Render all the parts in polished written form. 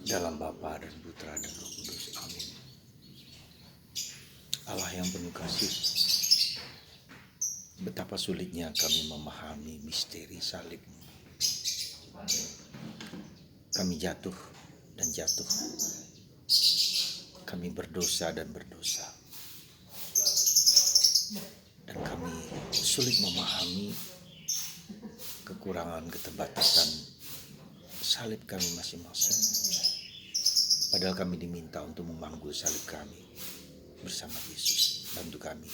Dalam Bapa dan Putra dan Roh Kudus. Amin. Allah yang penuh kasih, betapa sulitnya kami memahami misteri salib. Kami jatuh dan jatuh. Kami berdosa dan berdosa. Dan kami sulit memahami kekurangan, keterbatasan salib kami masing-masing. Padahal kami diminta untuk memanggul salib kami bersama Yesus. Bantu kami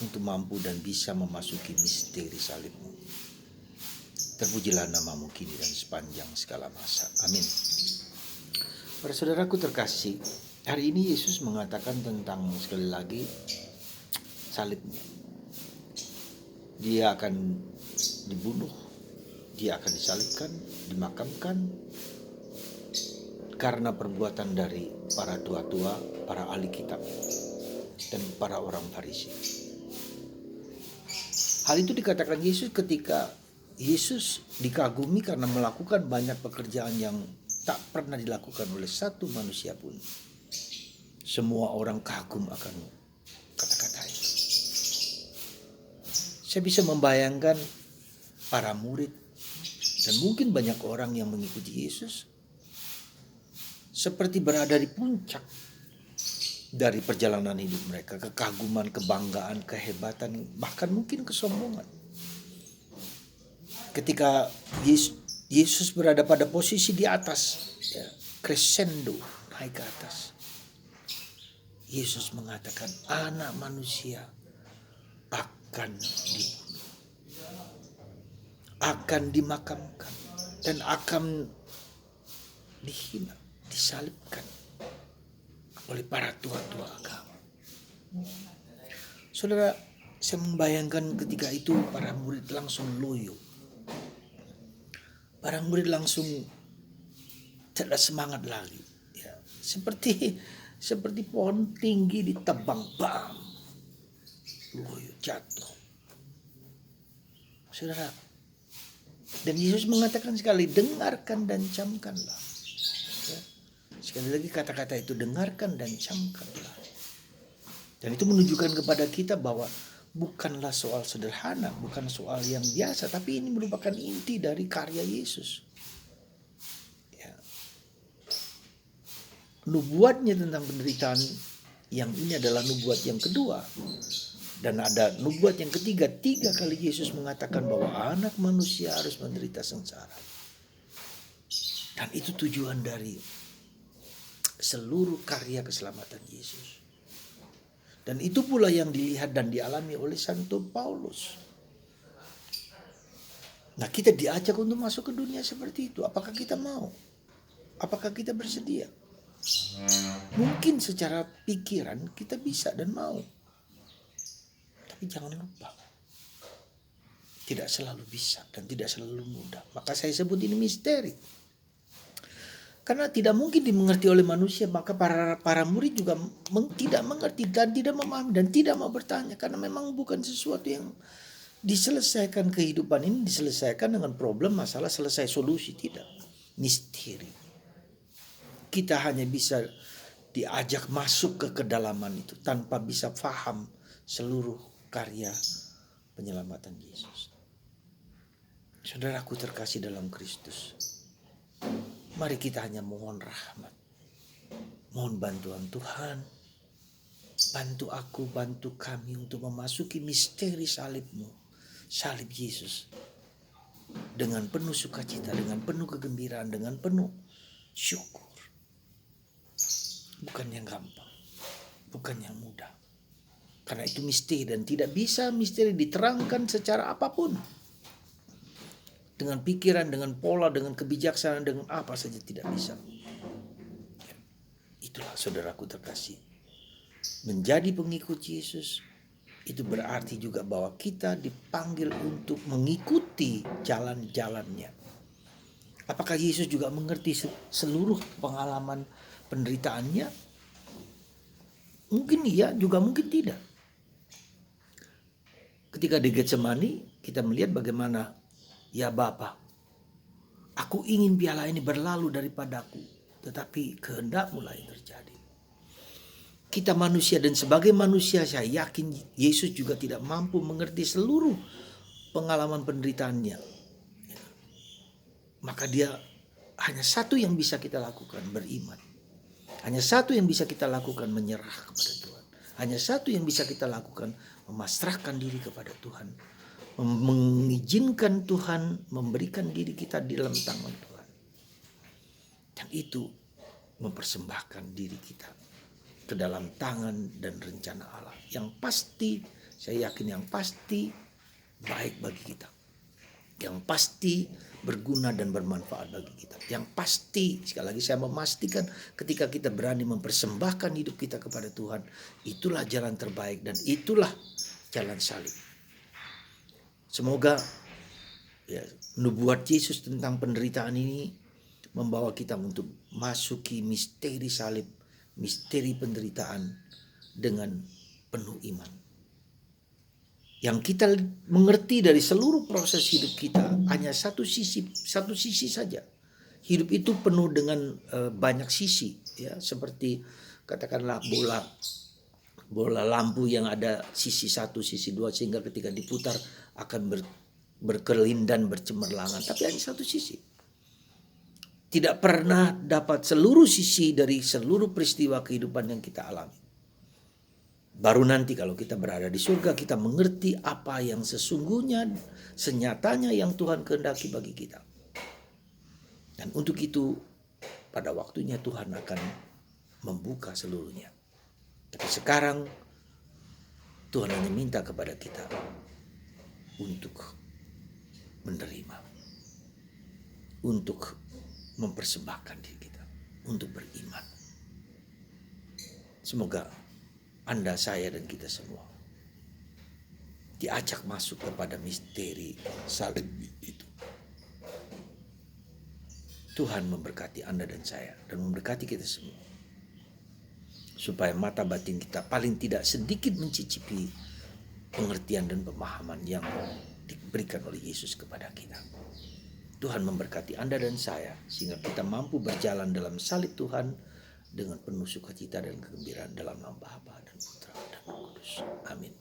untuk mampu dan bisa memasuki misteri salib-Mu. Terpujilah nama-Mu kini dan sepanjang segala masa. Amin. Para saudaraku terkasih, hari ini Yesus mengatakan tentang sekali lagi salibnya. Dia akan dibunuh, dia akan disalibkan, dimakamkan karena perbuatan dari para tua-tua, para ahli kitab, dan para orang Farisi. Hal itu dikatakan Yesus ketika Yesus dikagumi karena melakukan banyak pekerjaan yang tak pernah dilakukan oleh satu manusia pun. Semua orang kagum akan kata-katanya. Saya bisa membayangkan para murid dan mungkin banyak orang yang mengikuti Yesus seperti berada di puncak dari perjalanan hidup mereka. Kekaguman, kebanggaan, kehebatan, bahkan mungkin kesombongan. Ketika Yesus berada pada posisi di atas, ya, crescendo, naik ke atas, Yesus mengatakan anak manusia akan dibunuh, akan dimakamkan, dan akan dihina, disalibkan oleh para tua-tua agama. Saudara, saya membayangkan ketika itu para murid langsung loyo. Para murid langsung tidak semangat lagi. Ya, seperti pohon tinggi ditebang, bam, loyo, jatuh. Saudara, dan Yesus mengatakan sekali, dengarkan dan camkanlah. Ya. Sekali lagi kata-kata itu, dengarkan dan camkanlah. Dan itu menunjukkan kepada kita bahwa bukanlah soal sederhana, bukan soal yang biasa, tapi ini merupakan inti dari karya Yesus. Ya. Nubuatnya tentang penderitaan yang ini adalah nubuat yang kedua. Dan ada nubuat yang ketiga. 3 kali Yesus mengatakan bahwa anak manusia harus menderita sengsara. Dan itu tujuan dari seluruh karya keselamatan Yesus. Dan itu pula yang dilihat dan dialami oleh Santo Paulus. Nah, kita diajak untuk masuk ke dunia seperti itu. Apakah kita mau? Apakah kita bersedia? Mungkin secara pikiran kita bisa dan mau. Tapi jangan lupa, tidak selalu bisa dan tidak selalu mudah. Maka saya sebut ini misteri. Karena tidak mungkin dimengerti oleh manusia, maka para murid juga tidak mengerti dan tidak memahami dan tidak mau bertanya. Karena memang bukan sesuatu yang diselesaikan, kehidupan ini diselesaikan dengan problem, masalah, selesai, solusi. Tidak. Misteri. Kita hanya bisa diajak masuk ke kedalaman itu tanpa bisa paham seluruh karya penyelamatan Yesus. Saudaraku terkasih dalam Kristus, mari kita hanya mohon rahmat, mohon bantuan Tuhan. Bantu aku, bantu kami untuk memasuki misteri salib-Mu, salib Yesus, dengan penuh sukacita, dengan penuh kegembiraan, dengan penuh syukur. Bukan yang gampang, bukan yang mudah. Karena itu misteri dan tidak bisa misteri diterangkan secara apapun. Dengan pikiran, dengan pola, dengan kebijaksanaan, dengan apa saja tidak bisa. Itulah saudaraku terkasih. Menjadi pengikut Yesus itu berarti juga bahwa kita dipanggil untuk mengikuti jalan-jalannya. Apakah Yesus juga mengerti seluruh pengalaman penderitaannya? Mungkin iya, juga mungkin tidak. Ketika di Getsemani kita melihat bagaimana, ya Bapa, Aku ingin piala ini berlalu daripadaku, tetapi kehendak-Mu lah yang terjadi. Kita manusia, dan sebagai manusia saya yakin Yesus juga tidak mampu mengerti seluruh pengalaman penderitaannya. Maka dia hanya satu yang bisa kita lakukan, beriman. Hanya satu yang bisa kita lakukan, menyerah kepada Tuhan. Hanya satu yang bisa kita lakukan, memasrahkan diri kepada Tuhan. Mengizinkan Tuhan memberikan diri kita di dalam tangan Tuhan. Dan itu mempersembahkan diri kita ke dalam tangan dan rencana Allah. Yang pasti, saya yakin yang pasti baik bagi kita. Yang pasti berguna dan bermanfaat bagi kita. Yang pasti, sekali lagi saya memastikan, ketika kita berani mempersembahkan hidup kita kepada Tuhan, itulah jalan terbaik dan itulah jalan salib. Semoga ya, nubuat Yesus tentang penderitaan ini membawa kita untuk masuki misteri salib, misteri penderitaan dengan penuh iman. Yang kita mengerti dari seluruh proses hidup kita hanya satu sisi saja. Hidup itu penuh dengan banyak sisi, ya, seperti katakanlah bola lampu yang ada sisi satu, sisi dua, sehingga ketika diputar akan berkelindan, bercemerlangan, tapi hanya satu sisi. Tidak pernah dapat seluruh sisi dari seluruh peristiwa kehidupan yang kita alami. Baru nanti kalau kita berada di surga, kita mengerti apa yang sesungguhnya, senyatanya yang Tuhan kehendaki bagi kita. Dan untuk itu, pada waktunya Tuhan akan membuka seluruhnya. Tapi sekarang, Tuhan hanya minta kepada kita untuk menerima, untuk mempersembahkan diri kita, untuk beriman. Semoga Anda, saya, dan kita semua diajak masuk kepada misteri salib itu. Tuhan memberkati Anda dan saya, dan memberkati kita semua, supaya mata batin kita paling tidak sedikit mencicipi pengertian dan pemahaman yang diberikan oleh Yesus kepada kita. Tuhan memberkati Anda dan saya, sehingga kita mampu berjalan dalam salib Tuhan dengan penuh sukacita dan kegembiraan dalam nama Bapa dan Putra dan Roh Kudus. Amin.